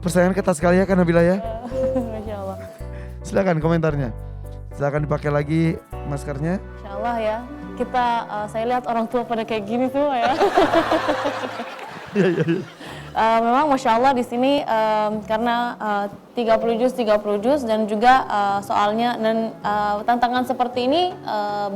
persaingan ketat sekali ya Kak Nabila ya. Masya Allah. Silakan komentarnya. Silakan dipakai lagi maskernya. Insya Allah ya. Kita, saya lihat orang tua pada kayak gini tuh ya. Iya. Memang Masya Allah di sini karena 30 juz dan juga soalnya dan tantangan seperti ini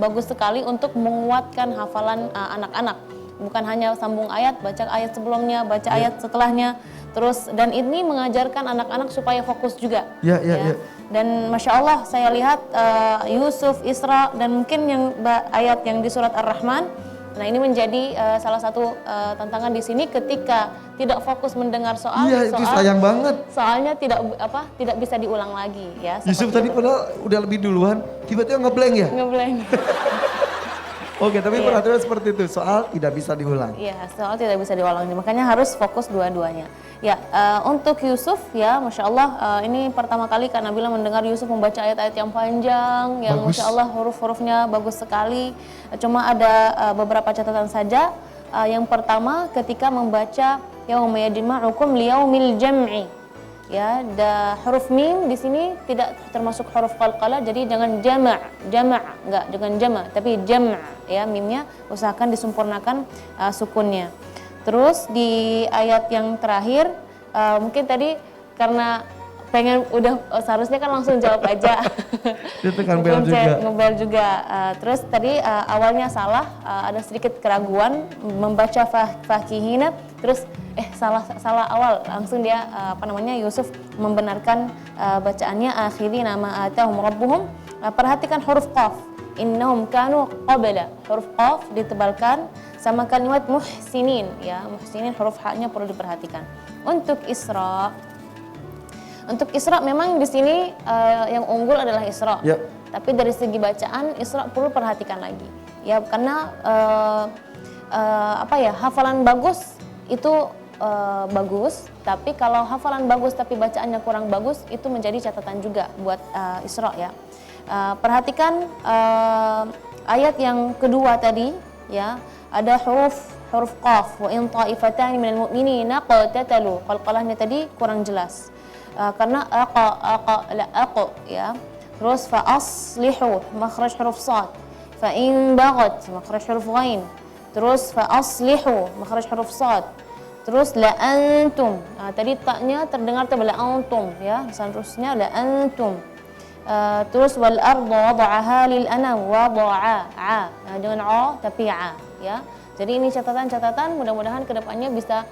bagus sekali untuk menguatkan hafalan anak-anak. Bukan hanya sambung ayat, baca ayat sebelumnya, baca ayat setelahnya. Terus dan ini mengajarkan anak-anak supaya fokus juga. Iya. Dan Masya Allah saya lihat Yusuf, Isra dan mungkin yang ayat yang di surat Ar-Rahman. Nah ini menjadi salah satu tantangan di sini ketika tidak fokus mendengar soal. Iya, itu sayang banget. Soalnya tidak bisa diulang lagi ya. Yusuf tadi padahal udah lebih duluan, tiba-tiba ngeblank ya? Ngeblank. Oke, tapi peraturan seperti itu, soal tidak bisa diulang. Iya, soal tidak bisa diulang, makanya harus fokus dua-duanya. Ya, untuk Yusuf ya, Masya Allah ini pertama kali Kak Nabila mendengar Yusuf membaca ayat-ayat yang panjang, yang Bagus. Masya Allah huruf-hurufnya bagus sekali. Cuma ada beberapa catatan saja. Yang pertama ketika membaca yauma yajma'ukum liyaumil jam'i. Ya, huruf mim di sini tidak termasuk huruf qalqalah, jadi jangan enggak dengan jama', tapi jam' ya, mimnya usahakan disempurnakan sukunnya. Terus di ayat yang terakhir mungkin tadi karena pengen seharusnya kan langsung jawab aja. Itu kan bel juga. Ngebel juga. Terus tadi awalnya salah, ada sedikit keraguan membaca fakihinat, terus salah awal, langsung dia Yusuf membenarkan bacaannya akhirina ma atahum rabbuhum. Perhatikan huruf qaf. Innahum kanu qabla. Huruf qaf ditebalkan sama kalimat muhsinin ya. Muhsinin huruf ha-nya perlu diperhatikan. Untuk Isra memang di sini yang unggul adalah Isra. Ya. Tapi dari segi bacaan Isra perlu perhatikan lagi. Ya karena hafalan bagus itu bagus, tapi kalau hafalan bagus tapi bacaannya kurang bagus itu menjadi catatan juga buat Isra ya. Perhatikan ayat yang kedua tadi ya, ada huruf qaf, wa in ta'ifatani minal mu'minina qatatalu. Qalqalahnya tadi kurang jelas. Karena aqa ya. Terus fa aslihu makhraj huruf sad. Fa in baghat makhraj huruf ghain. Terus fa aslihu makhraj huruf sad. Terus la antum. Tadi taknya terdengar la antum ya. Seterusnya la antum. Terus wal arda wada'aha lil anam wada'a dengan tapi ya. Jadi ini catatan-catatan, mudah-mudahan kedepannya bisa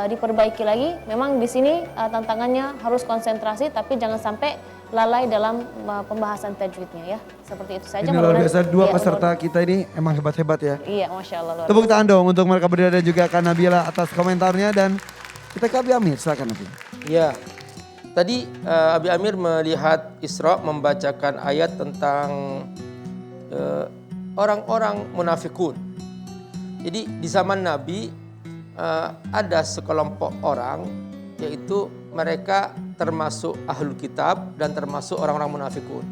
diperbaiki lagi. Memang di sini tantangannya harus konsentrasi, tapi jangan sampai lalai dalam pembahasan tajwidnya ya. Seperti itu saja. Ini luar biasa, dua peserta kita ini emang hebat-hebat ya. Iya, Masya Allah. Tepuk tangan dong untuk mereka berdua dan juga Kak Nabila atas komentarnya, dan kita ke Abi Amir, silakan Abi. Iya, tadi Abi Amir melihat Isra membacakan ayat tentang orang-orang munafikun. Jadi di zaman Nabi ada sekelompok orang, yaitu mereka termasuk ahlul kitab dan termasuk orang-orang munafikun.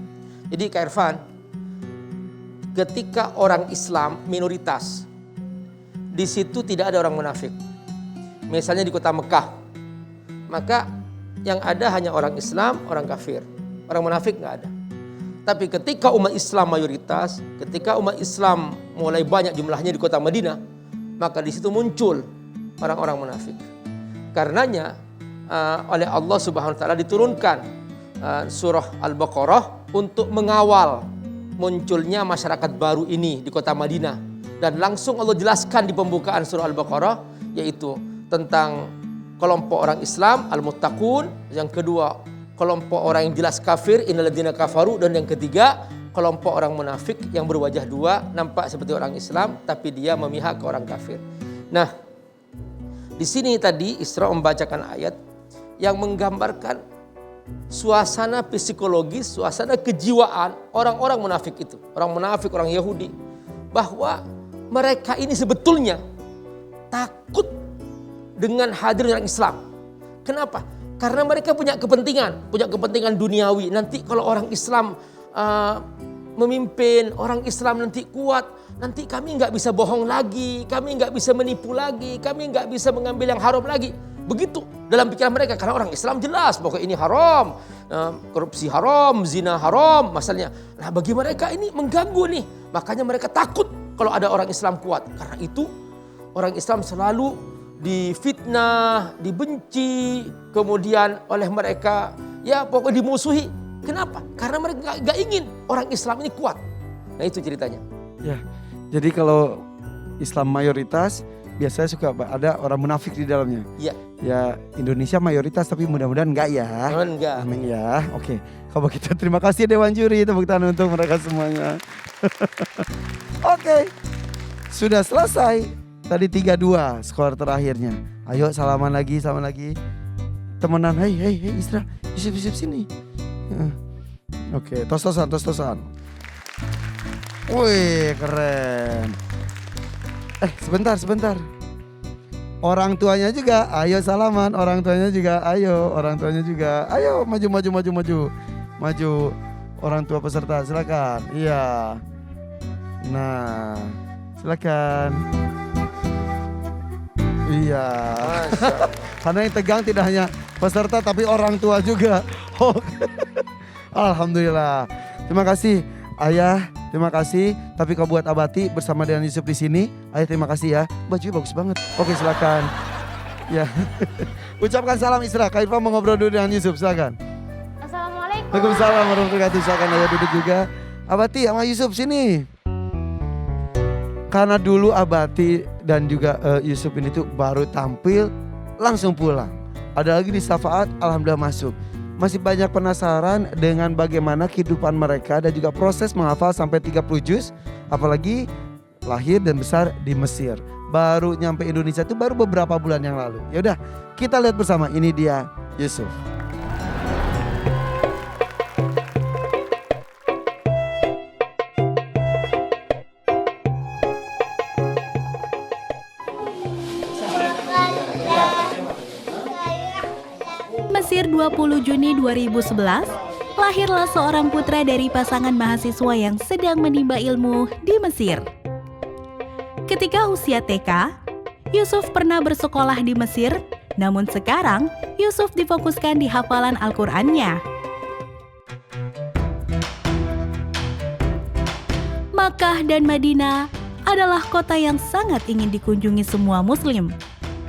Jadi Kak Irfan, ketika orang Islam minoritas, di situ tidak ada orang munafik. Misalnya di kota Mekah, maka yang ada hanya orang Islam, orang kafir. Orang munafik nggak ada. Tapi ketika umat Islam mayoritas, ketika umat Islam mulai banyak jumlahnya di kota Madinah, maka di situ muncul orang-orang munafik. Karenanya oleh Allah Subhanahu wa taala diturunkan surah Al-Baqarah untuk mengawal munculnya masyarakat baru ini di kota Madinah. Dan langsung Allah jelaskan di pembukaan surah Al-Baqarah, yaitu tentang kelompok orang Islam, al-muttaqun, yang kedua kelompok orang yang jelas kafir, innalladzina kafaru, dan yang ketiga kelompok orang munafik yang berwajah dua, nampak seperti orang Islam tapi dia memihak ke orang kafir. Nah, di sini tadi Isra membacakan ayat yang menggambarkan suasana psikologis, suasana kejiwaan orang-orang munafik itu, orang munafik, orang Yahudi, bahwa mereka ini sebetulnya takut dengan hadirnya orang Islam. Kenapa? Karena mereka punya kepentingan duniawi. Nanti kalau orang Islam memimpin, orang Islam nanti kuat, nanti kami nggak bisa bohong lagi, kami nggak bisa menipu lagi, kami nggak bisa mengambil yang haram lagi. Begitu dalam pikiran mereka. Karena orang Islam jelas pokoknya ini haram, korupsi haram, zina haram masalahnya. Nah bagi mereka ini mengganggu nih, makanya mereka takut kalau ada orang Islam kuat. Karena itu orang Islam selalu difitnah, dibenci, kemudian oleh mereka ya pokoknya dimusuhi. Kenapa? Karena mereka gak ingin orang Islam ini kuat. Nah itu ceritanya. Ya, jadi kalau Islam mayoritas, biasanya suka ada orang munafik di dalamnya. Iya. Ya Indonesia mayoritas tapi mudah-mudahan enggak ya. Enggak. Amin ya. Oke. Kalau begitu terima kasih Dewan Juri, tepuk tangan untuk mereka semuanya. Oke. Sudah selesai. Tadi 3-2 skor terakhirnya. Ayo salaman lagi. Temenan, hei Isra, Yusuf sini. Oke, tos-tosan. Wih, keren. Sebentar. Orang tuanya juga, ayo salaman. Orang tuanya juga, ayo. Ayo, maju. Orang tua peserta, silakan. Iya. Nah, silakan. Iya. Karena yang tegang tidak hanya peserta tapi orang tua juga. Oh. Alhamdulillah. Terima kasih Ayah, terima kasih. Tapi kau buat Abati bersama dengan Yusuf di sini. Ayah terima kasih ya. Bajunya bagus banget. Oke silakan. Ya. Ucapkan salam Isra. Kak Irfan mau ngobrol dulu dengan Yusuf, silakan. Assalamualaikum. Waalaikumsalam warahmatullahi wabarakatuh. Silakan Ayah duduk juga. Abati sama Yusuf sini. Karena dulu Abati dan juga Yusuf ini tuh baru tampil langsung pulang. Ada lagi di syafaat, alhamdulillah masuk. Masih banyak penasaran dengan bagaimana kehidupan mereka dan juga proses menghafal sampai 30 juz. Apalagi lahir dan besar di Mesir. Baru nyampe Indonesia itu baru beberapa bulan yang lalu. Ya udah, kita lihat bersama. Ini dia Yusuf. Mesir 20 Juni 2011, lahirlah seorang putra dari pasangan mahasiswa yang sedang menimba ilmu di Mesir. Ketika usia TK, Yusuf pernah bersekolah di Mesir, namun sekarang Yusuf difokuskan di hafalan Al-Qur'annya. Makkah dan Madinah adalah kota yang sangat ingin dikunjungi semua muslim.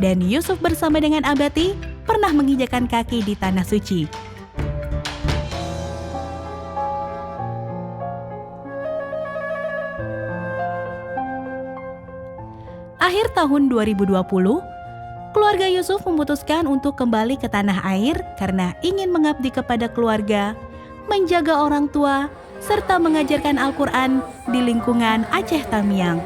Dan Yusuf bersama dengan Abati pernah menginjakan kaki di Tanah Suci. Akhir tahun 2020, keluarga Yusuf memutuskan untuk kembali ke tanah air karena ingin mengabdi kepada keluarga, menjaga orang tua, serta mengajarkan Al-Quran di lingkungan Aceh Tamiang.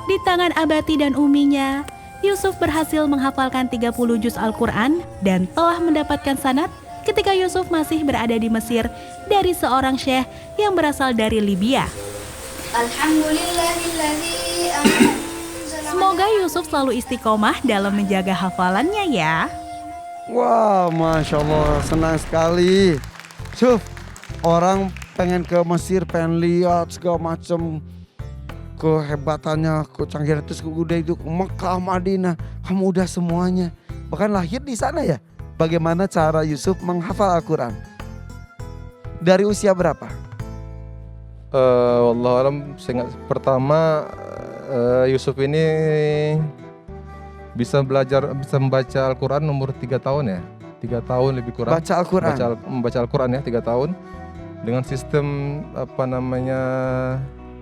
Di tangan Abati dan uminya, Yusuf berhasil menghafalkan 30 juz Al-Quran dan telah mendapatkan sanad ketika Yusuf masih berada di Mesir dari seorang syekh yang berasal dari Libya. Semoga Yusuf selalu istiqomah dalam menjaga hafalannya ya. Wah, Masya Allah, senang sekali. Yusuf, orang pengen ke Mesir, pengen lihat segala macam kehebatannya, kecanggihan terus udah itu Mekah, Madinah, kamu udah semuanya. Bahkan lahir di sana ya. Bagaimana cara Yusuf menghafal Al-Quran? Dari usia berapa? Wallahualam, seingat pertama Yusuf ini bisa membaca Al-Quran umur 3 tahun ya. 3 tahun lebih kurang. Baca Al-Quran? Membaca Al-Quran ya 3 tahun. Dengan sistem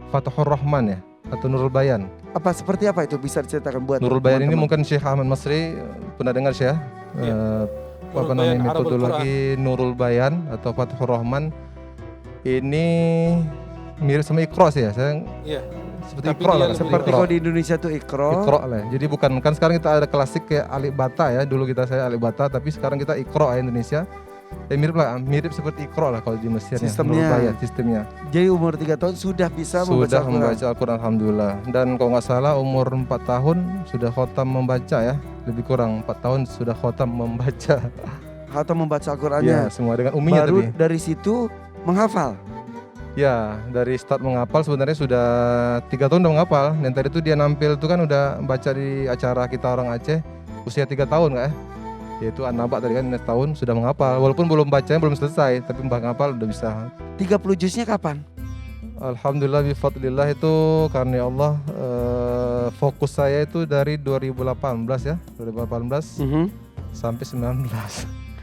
Fathur Rahman ya, atau Nurul Bayan. Seperti apa itu, bisa diceritakan buat Nurul Bayan ini teman-teman? mungkin Syekh Ahmad Masri pernah dengar Syekh ya? Metodologi Nurul Bayan atau Fathur Rahman ini mirip sama Iqra sih ya. Seperti Iqra lah. Seperti kalau di Indonesia tuh Iqra lah. Jadi bukan kan sekarang kita ada klasik kayak Alif Bata ya. Dulu saya Alif Bata, tapi sekarang kita Iqra ya Indonesia. Mirip seperti Iqra lah kalau di Mesir ya. Sistemnya. Jadi umur 3 tahun sudah bisa membaca Al-Quran alhamdulillah. Dan kalau nggak salah umur 4 tahun sudah khotam membaca ya. Lebih kurang 4 tahun sudah khotam membaca. Atau membaca Al-Qurannya. Ya, semua dengan uminya. Baru tapi dari situ menghafal. Ya, dari start menghafal sebenarnya sudah 3 tahun udah menghafal. Dan tadi tuh dia nampil tuh kan udah baca di acara kita orang Aceh usia 3 tahun nggak ya? Yaitu An-Naba tadi kan 1 tahun sudah menghafal. Walaupun belum bacanya belum selesai, tapi menghafal udah bisa. 30 juznya kapan? Alhamdulillah bifadlillah itu karena ya Allah fokus saya itu dari 2018 ya, 2018 sampai 19.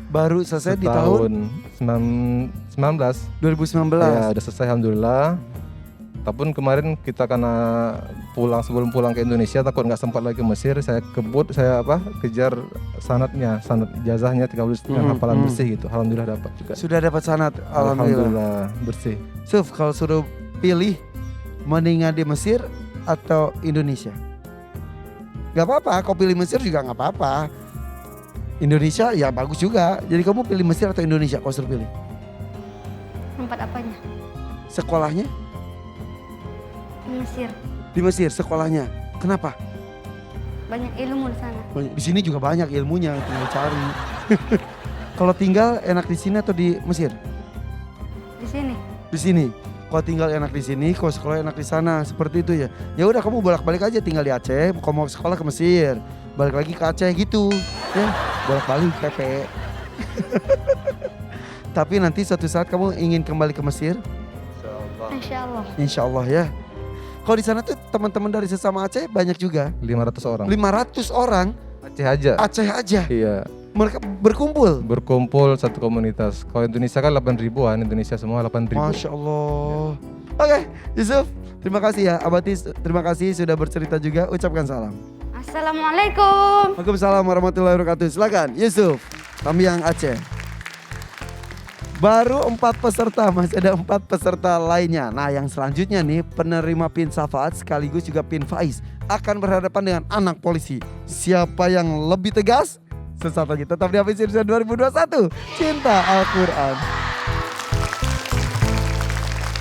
Baru selesai di tahun 19. 2019. Ya, udah selesai alhamdulillah. Tapi kemarin kita karena sebelum pulang ke Indonesia takut nggak sempat lagi ke Mesir, saya kejar sanad ijazahnya 30 hafalan bersih gitu. Alhamdulillah dapat juga. Sudah dapat sanad, alhamdulillah. Bersih. Suf, kalau suruh pilih mendingan di Mesir atau Indonesia? Gak apa-apa, kau pilih Mesir juga gak apa-apa. Indonesia ya bagus juga. Jadi kamu pilih Mesir atau Indonesia kalau suruh pilih? Tempat apanya? Sekolahnya? Mesir. Di Mesir sekolahnya. Kenapa? Banyak ilmu di sana. Di sini juga banyak ilmunya, tinggal cari. Kalau tinggal enak di sini atau di Mesir? Di sini. Di sini. Kalau tinggal enak di sini, kalau sekolah enak di sana, seperti itu ya. Ya udah kamu bolak-balik aja tinggal di Aceh, kalau mau sekolah ke Mesir, balik lagi ke Aceh gitu. Ya, bolak-balik PP. Tapi nanti suatu saat kamu ingin kembali ke Mesir? Insya Allah. Insya Allah ya. Kalau di sana tuh teman-teman dari sesama Aceh banyak juga. 500 orang. 500 orang. Aceh aja. Aceh aja. Iya. Mereka berkumpul. Berkumpul satu komunitas. Kalau Indonesia kan 8 ribuan, Indonesia semua 8 ribu. Masya Allah. Oke, Yusuf, terima kasih ya. Abatis, terima kasih sudah bercerita juga. Ucapkan salam. Assalamualaikum. Waalaikumsalam warahmatullahi wabarakatuh. Silakan, Yusuf, Tamiang Aceh. Baru 4 peserta, masih ada 4 peserta lainnya. Nah, yang selanjutnya nih penerima PIN Syafaat sekaligus juga PIN Faiz akan berhadapan dengan anak polisi. Siapa yang lebih tegas? Sesaat lagi tetap di Hafiz Irsyad 2021. Cinta Al-Quran.